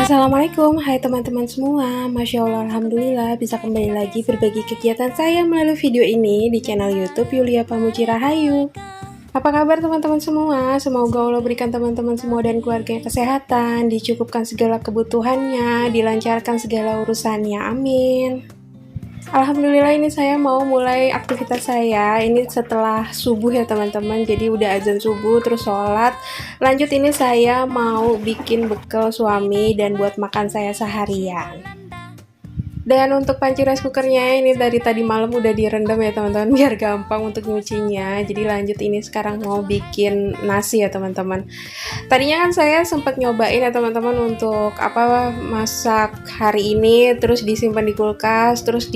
Assalamualaikum, hai teman-teman semua. Masya Allah, Alhamdulillah bisa kembali lagi berbagi kegiatan saya melalui video ini di channel YouTube Yulia Pamuji Rahayu. Apa kabar teman-teman semua? Semoga Allah berikan teman-teman semua dan keluarga kesehatan, dicukupkan segala kebutuhannya, dilancarkan segala urusannya. Amin. Alhamdulillah ini saya mau mulai aktivitas saya ini setelah subuh ya teman-teman. Jadi udah azan subuh terus sholat. Lanjut ini saya mau bikin bekal suami dan buat makan saya seharian. Dan untuk panci rice cookernya ini dari tadi malam udah direndam ya teman-teman biar gampang untuk nyucinya. Jadi lanjut ini sekarang mau bikin nasi ya teman-teman. Tadinya kan saya sempat nyobain ya teman-teman untuk masak hari ini terus disimpan di kulkas terus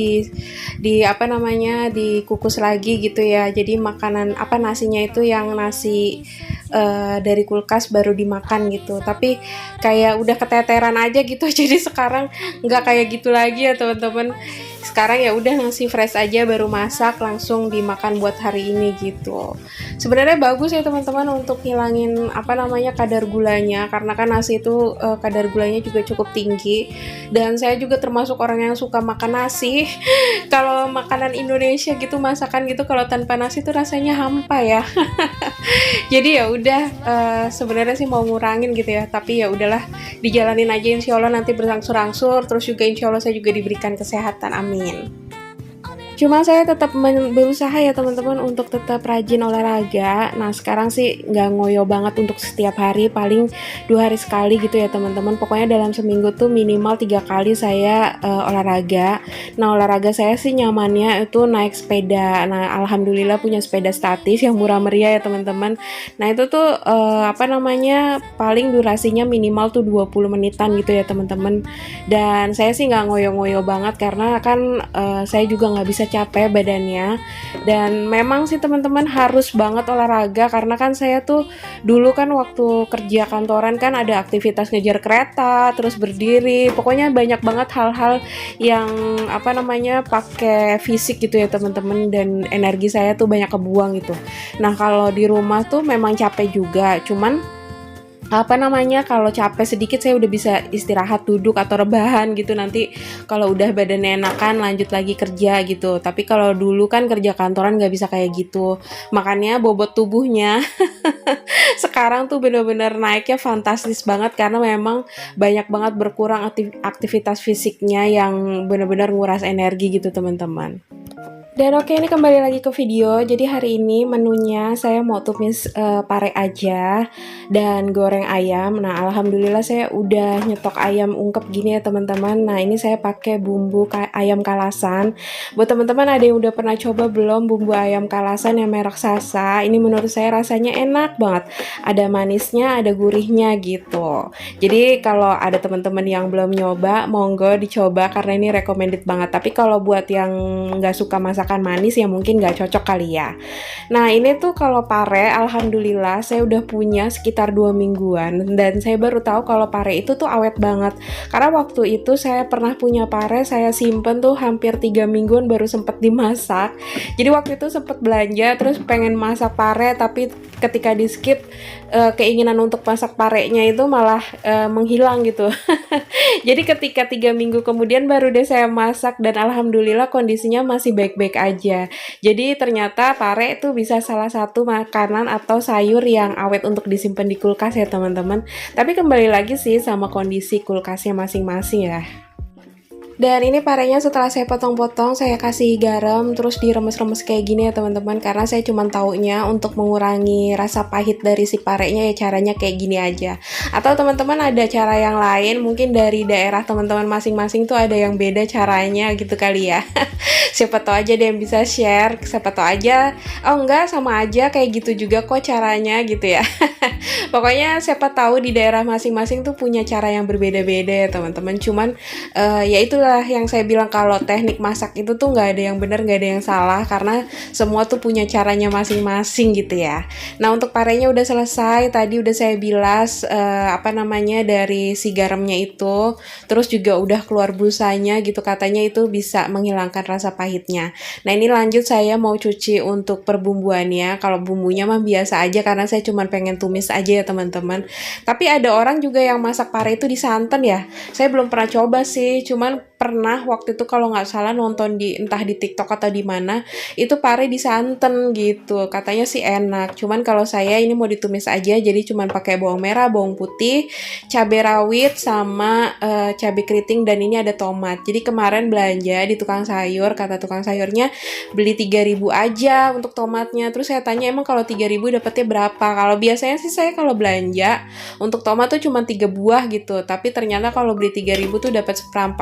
dikukus lagi gitu ya. Jadi makanan nasinya itu yang nasi dari kulkas baru dimakan gitu, tapi kayak udah keteteran aja gitu. Jadi sekarang nggak kayak gitu lagi ya teman-teman. Sekarang ya udah nasi fresh aja baru masak langsung dimakan buat hari ini gitu. Sebenarnya bagus ya teman-teman untuk ngilangin kadar gulanya, karena kan nasi itu kadar gulanya juga cukup tinggi. Dan saya juga termasuk orang yang suka makan nasi. Kalau makanan Indonesia gitu masakan gitu kalau tanpa nasi tuh rasanya hampa ya. Jadi ya udah sebenarnya sih mau ngurangin gitu ya, tapi ya udahlah dijalanin aja, insya Allah nanti berangsur-angsur, terus juga insya Allah saya juga diberikan kesehatan, amin. Cuma saya tetap berusaha ya teman-teman untuk tetap rajin olahraga. Nah sekarang sih nggak ngoyo banget untuk setiap hari, paling 2 hari sekali gitu ya teman-teman. Pokoknya dalam seminggu tuh minimal 3 kali saya olahraga. Nah olahraga saya sih nyamannya itu naik sepeda. Nah alhamdulillah punya sepeda statis yang murah meriah ya teman-teman. Nah itu tuh paling durasinya minimal tuh 20 menitan gitu ya teman-teman. Dan saya sih nggak ngoyo-ngoyo banget karena kan saya juga nggak bisa capek badannya. Dan memang sih teman-teman harus banget olahraga, karena kan saya tuh dulu kan waktu kerja kantoran kan ada aktivitas ngejar kereta, terus berdiri, pokoknya banyak banget hal-hal yang pakai fisik gitu ya teman-teman, dan energi saya tuh banyak kebuang gitu. Nah kalau di rumah tuh memang capek juga, cuman kalau capek sedikit saya udah bisa istirahat duduk atau rebahan gitu, nanti kalau udah badannya enakan lanjut lagi kerja gitu. Tapi kalau dulu kan kerja kantoran nggak bisa kayak gitu, makanya bobot tubuhnya sekarang tuh bener-bener naiknya fantastis banget, karena memang banyak banget berkurang aktivitas fisiknya yang bener-bener nguras energi gitu teman-teman. Dan oke, ini kembali lagi ke video. Jadi hari ini menunya saya mau tumis pare aja dan goreng ayam. Nah alhamdulillah saya udah nyetok ayam ungkep gini ya teman-teman. Nah ini saya pakai bumbu ayam kalasan. Buat teman-teman ada yang udah pernah coba belum bumbu ayam kalasan yang merek Sasa? Ini menurut saya rasanya enak banget. Ada manisnya, ada gurihnya gitu. Jadi kalau ada teman-teman yang belum nyoba, monggo dicoba karena ini recommended banget. Tapi kalau buat yang nggak suka masakan manis ya mungkin nggak cocok kali ya. Nah ini tuh kalau pare alhamdulillah saya udah punya sekitar 2 mingguan, dan saya baru tahu kalau pare itu tuh awet banget, karena waktu itu saya pernah punya pare, saya simpen tuh hampir 3 mingguan baru sempet dimasak. Jadi waktu itu sempet belanja terus pengen masak pare, tapi ketika di skip keinginan untuk masak parenya itu malah menghilang gitu. Jadi ketika 3 minggu kemudian baru deh saya masak, dan alhamdulillah kondisinya masih baik-baik aja. Jadi ternyata pare itu bisa salah satu makanan atau sayur yang awet untuk disimpan di kulkas ya teman-teman. Tapi kembali lagi sih sama kondisi kulkasnya masing-masing ya. Dan ini parenya setelah saya potong-potong, saya kasih garam, terus diremes-remes kayak gini ya teman-teman, karena saya cuma taunya untuk mengurangi rasa pahit dari si parenya ya caranya kayak gini aja. Atau teman-teman ada cara yang lain, mungkin dari daerah teman-teman masing-masing tuh ada yang beda caranya gitu kali ya. Siapa tahu aja ada yang bisa share, siapa tahu aja, oh enggak sama aja kayak gitu juga kok caranya gitu ya. Pokoknya siapa tahu di daerah masing-masing tuh punya cara yang berbeda-beda ya teman-teman. Cuman ya itulah itulah yang saya bilang kalau teknik masak itu tuh nggak ada yang benar, nggak ada yang salah, karena semua tuh punya caranya masing-masing gitu ya. Nah untuk parenya udah selesai, tadi udah saya bilas dari si garamnya itu, terus juga udah keluar busanya gitu, katanya itu bisa menghilangkan rasa pahitnya. Nah ini lanjut saya mau cuci untuk perbumbuannya. Kalau bumbunya mah biasa aja karena saya cuma pengen tumis aja ya teman-teman. Tapi ada orang juga yang masak pare itu di santan ya. Saya belum pernah coba sih, cuman pernah waktu itu kalau nggak salah nonton di entah di TikTok atau di mana, itu pare di santan gitu. Katanya sih enak. Cuman kalau saya ini mau ditumis aja, jadi cuman pakai bawang merah, bawang putih, cabai rawit sama cabai keriting, dan ini ada tomat. Jadi kemarin belanja di tukang sayur, kata tukang sayurnya beli 3.000 aja untuk tomatnya. Terus saya tanya emang kalau 3.000 dapetnya berapa? Kalau biasanya sih saya kalau belanja untuk tomat tuh cuma 3 buah gitu. Tapi ternyata kalau beli 3.000 tuh dapat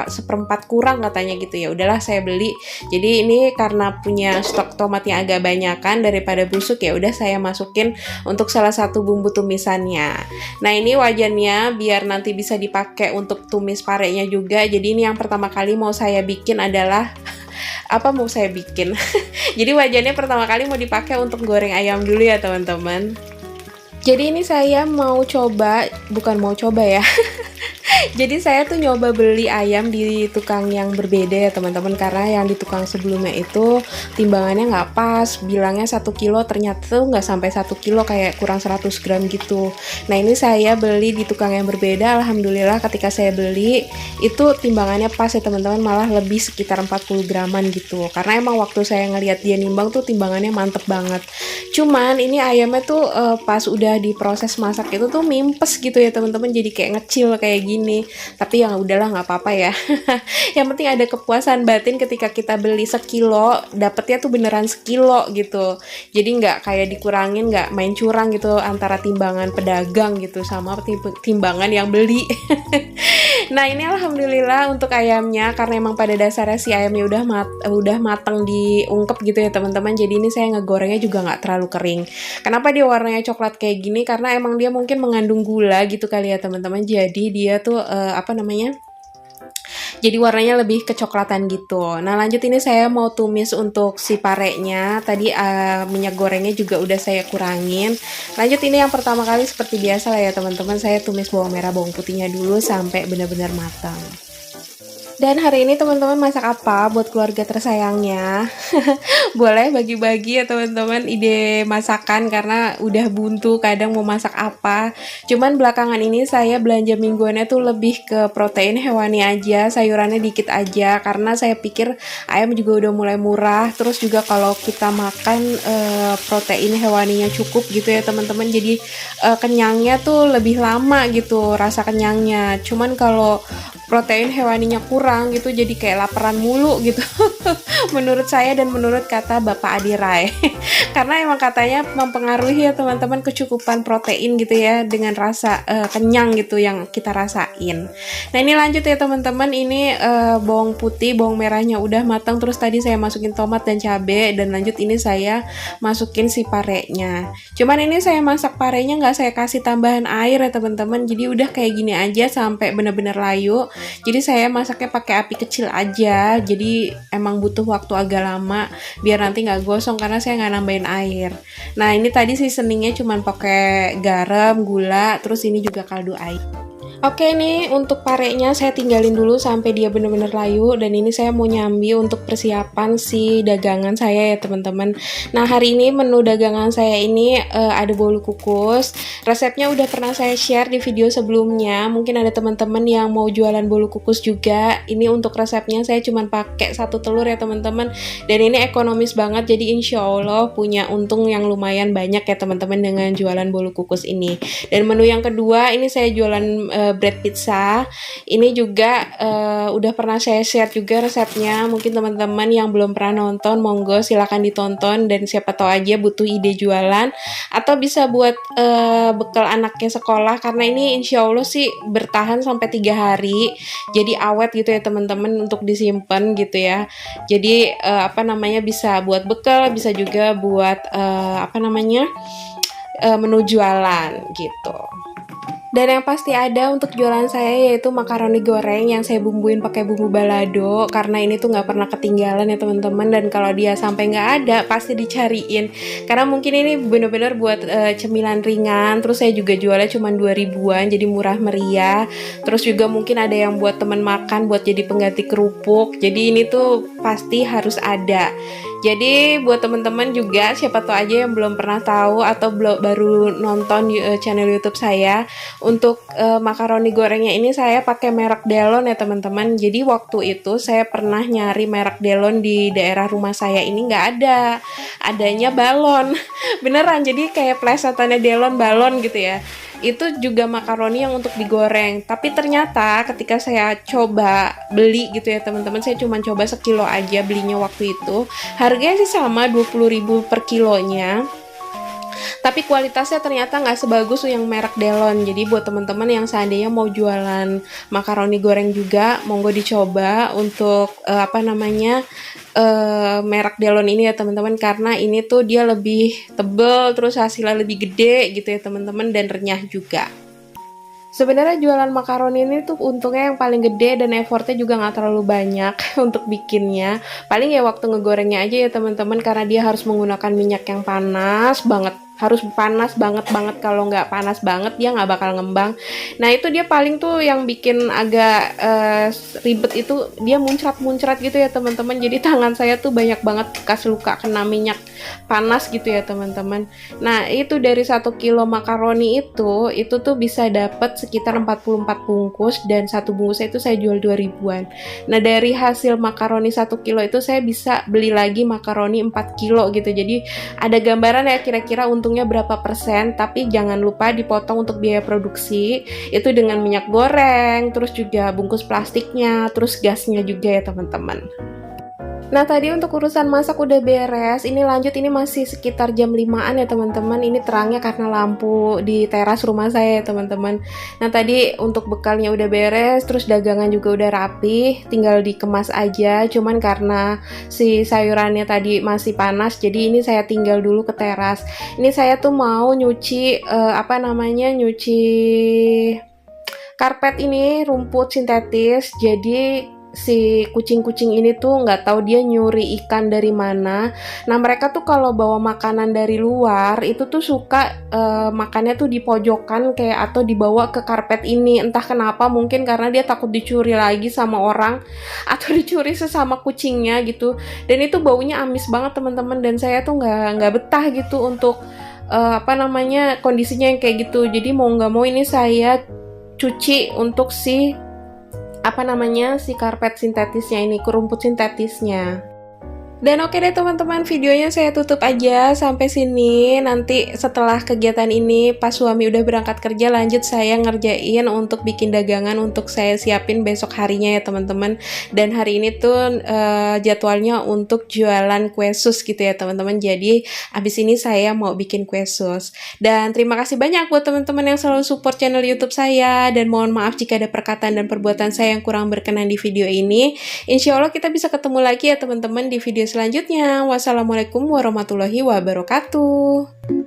seperempat kurang katanya gitu. Ya udahlah saya beli. Jadi ini karena punya stok tomatnya agak banyakan daripada busuk, ya udah saya masukin untuk salah satu bumbu tumisannya. Nah ini wajannya biar nanti bisa dipakai untuk tumis parenya juga. Jadi ini yang pertama kali mau saya bikin adalah jadi wajannya pertama kali mau dipakai untuk goreng ayam dulu ya teman-teman. Jadi ini saya bukan mau coba ya. Jadi saya tuh nyoba beli ayam di tukang yang berbeda ya teman-teman, karena yang di tukang sebelumnya itu timbangannya nggak pas, bilangnya 1 kilo, ternyata tuh nggak sampai 1 kilo, kayak kurang 100 gram gitu. Nah ini saya beli di tukang yang berbeda, alhamdulillah ketika saya beli itu timbangannya pas ya teman-teman, malah lebih sekitar 40 graman gitu, karena emang waktu saya ngelihat dia nimbang tuh timbangannya mantep banget. Cuman ini ayamnya tuh pas udah diproses masak itu tuh mimpes gitu ya teman-teman, jadi kayak ngecil kayak gini. Tapi ya udahlah nggak apa-apa ya. Yang penting ada kepuasan batin ketika kita beli sekilo, dapetnya tuh beneran sekilo gitu. Jadi nggak kayak dikurangin, nggak main curang gitu antara timbangan pedagang gitu sama timbangan yang beli. Nah ini alhamdulillah untuk ayamnya, karena emang pada dasarnya si ayamnya udah matang diungkep gitu ya teman-teman. Jadi ini saya ngegorengnya juga nggak terlalu kering. Kenapa dia warnanya coklat kayak gini? Karena emang dia mungkin mengandung gula gitu kali ya teman-teman. Jadi dia tuh jadi warnanya lebih kecoklatan gitu. Nah lanjut ini saya mau tumis untuk si parenya. Tadi minyak gorengnya juga udah saya kurangin. Lanjut ini yang pertama kali seperti biasa lah ya teman-teman, saya tumis bawang merah bawang putihnya dulu sampai benar-benar matang. Dan hari ini teman-teman masak apa buat keluarga tersayangnya? Boleh bagi-bagi ya teman-teman ide masakan, karena udah buntu kadang mau masak apa. Cuman belakangan ini saya belanja mingguannya tuh lebih ke protein hewani aja, sayurannya dikit aja, karena saya pikir ayam juga udah mulai murah. Terus juga kalau kita makan protein hewaninya cukup gitu ya teman-teman, jadi kenyangnya tuh lebih lama gitu rasa kenyangnya. Cuman kalau protein hewaninya kurang gitu, jadi kayak laparan mulu gitu. Menurut saya dan menurut kata Bapak Adi Rai. Karena emang katanya mempengaruhi ya teman-teman kecukupan protein gitu ya, dengan rasa kenyang gitu yang kita rasain. Nah ini lanjut ya teman-teman, ini bawang putih bawang merahnya udah matang, terus tadi saya masukin tomat dan cabai, dan lanjut ini saya masukin si parenya. Cuman ini saya masak parenya nggak saya kasih tambahan air ya teman-teman, jadi udah kayak gini aja sampai benar-benar layu. Jadi saya masaknya pakai api kecil aja, jadi emang butuh waktu agak lama biar nanti nggak gosong karena saya nggak nambahin air. Nah ini tadi seasoningnya cuman pakai garam, gula, terus ini juga kaldu air. Oke nih untuk parenya saya tinggalin dulu sampai dia bener-bener layu, dan ini saya mau nyambi untuk persiapan si dagangan saya ya teman-teman. Nah hari ini menu dagangan saya ini ada bolu kukus. Resepnya udah pernah saya share di video sebelumnya. Mungkin ada teman-teman yang mau jualan bolu kukus juga. Ini untuk resepnya saya cuma pakai 1 telur ya teman-teman. Dan ini ekonomis banget, jadi insya Allah punya untung yang lumayan banyak ya teman-teman dengan jualan bolu kukus ini. Dan menu yang kedua ini saya jualan bread pizza. Ini juga udah pernah saya share juga resepnya. Mungkin teman-teman yang belum pernah nonton, monggo silakan ditonton, dan siapa tahu aja butuh ide jualan atau bisa buat bekal anaknya sekolah, karena ini insya Allah sih bertahan sampai 3 hari, jadi awet gitu ya teman-teman untuk disimpan gitu ya. Jadi bisa buat bekal, bisa juga buat menu jualan gitu. Dan yang pasti ada untuk jualan saya yaitu makaroni goreng yang saya bumbuin pakai bumbu balado, karena ini tuh nggak pernah ketinggalan ya teman-teman, dan kalau dia sampai nggak ada pasti dicariin karena mungkin ini bener-bener buat cemilan ringan. Terus saya juga jualnya cuma 2 ribuan, jadi murah meriah. Terus juga mungkin ada yang buat temen makan buat jadi pengganti kerupuk, jadi ini tuh pasti harus ada. Jadi buat teman-teman juga, siapa tahu aja yang belum pernah tahu atau baru nonton channel YouTube saya, untuk makaroni gorengnya ini saya pakai merek Delon ya teman-teman. Jadi waktu itu saya pernah nyari merek Delon di daerah rumah saya ini nggak ada, adanya balon. Beneran, jadi kayak plesetannya Delon balon gitu ya. Itu juga makaroni yang untuk digoreng, tapi ternyata ketika saya coba beli gitu ya teman-teman, saya cuma coba sekilo aja belinya waktu itu, harganya sih sama 20.000 per kilonya, tapi kualitasnya ternyata nggak sebagus yang merek Delon. Jadi buat teman-teman yang seandainya mau jualan makaroni goreng juga, monggo dicoba untuk merek Delon ini ya teman-teman, karena ini tuh dia lebih tebel, terus hasilnya lebih gede gitu ya teman-teman, dan renyah juga. Sebenarnya jualan makaroni ini tuh untungnya yang paling gede dan effortnya juga nggak terlalu banyak untuk bikinnya. Paling ya waktu ngegorengnya aja ya teman-teman, karena dia harus menggunakan minyak yang panas banget. Harus panas banget, kalau nggak panas banget dia nggak bakal ngembang. Nah itu dia paling tuh yang bikin agak ribet itu, dia muncrat gitu ya teman-teman. Jadi tangan saya tuh banyak banget bekas luka kena minyak panas gitu ya teman-teman. Nah itu dari 1 kilo makaroni itu tuh bisa dapat sekitar 44 bungkus, dan satu bungkusnya itu saya jual 2 ribuan. Nah dari hasil makaroni 1 kilo itu saya bisa beli lagi makaroni 4 kilo gitu. Jadi ada gambaran ya kira-kira untungnya berapa persen, tapi jangan lupa dipotong untuk biaya produksi itu dengan minyak goreng, terus juga bungkus plastiknya, terus gasnya juga ya teman-teman. Nah tadi untuk urusan masak udah beres, ini lanjut, ini masih sekitar jam 5-an ya teman-teman. Ini terangnya karena lampu di teras rumah saya ya teman-teman. Nah tadi untuk bekalnya udah beres, terus dagangan juga udah rapi, tinggal dikemas aja. Cuman karena si sayurannya tadi masih panas, jadi ini saya tinggal dulu ke teras. Ini saya tuh mau nyuci nyuci karpet ini, rumput sintetis. Jadi si kucing-kucing ini tuh nggak tahu dia nyuri ikan dari mana. Nah mereka tuh kalau bawa makanan dari luar itu tuh suka makannya tuh di pojokan kayak, atau dibawa ke karpet ini. Entah kenapa, mungkin karena dia takut dicuri lagi sama orang atau dicuri sesama kucingnya gitu. Dan itu baunya amis banget teman-teman, dan saya tuh nggak betah gitu untuk kondisinya yang kayak gitu. Jadi mau nggak mau ini saya cuci untuk si karpet sintetisnya ini, rumput sintetisnya. Dan oke deh teman-teman, videonya saya tutup aja sampai sini. Nanti setelah kegiatan ini pas suami udah berangkat kerja, lanjut saya ngerjain untuk bikin dagangan untuk saya siapin besok harinya ya teman-teman. Dan hari ini tuh jadwalnya untuk jualan kue sus gitu ya teman-teman. Jadi abis ini saya mau bikin kue sus. Dan terima kasih banyak buat teman-teman yang selalu support channel YouTube saya, dan mohon maaf jika ada perkataan dan perbuatan saya yang kurang berkenan di video ini. Insya Allah kita bisa ketemu lagi ya teman-teman di video selanjutnya. Wassalamualaikum warahmatullahi wabarakatuh.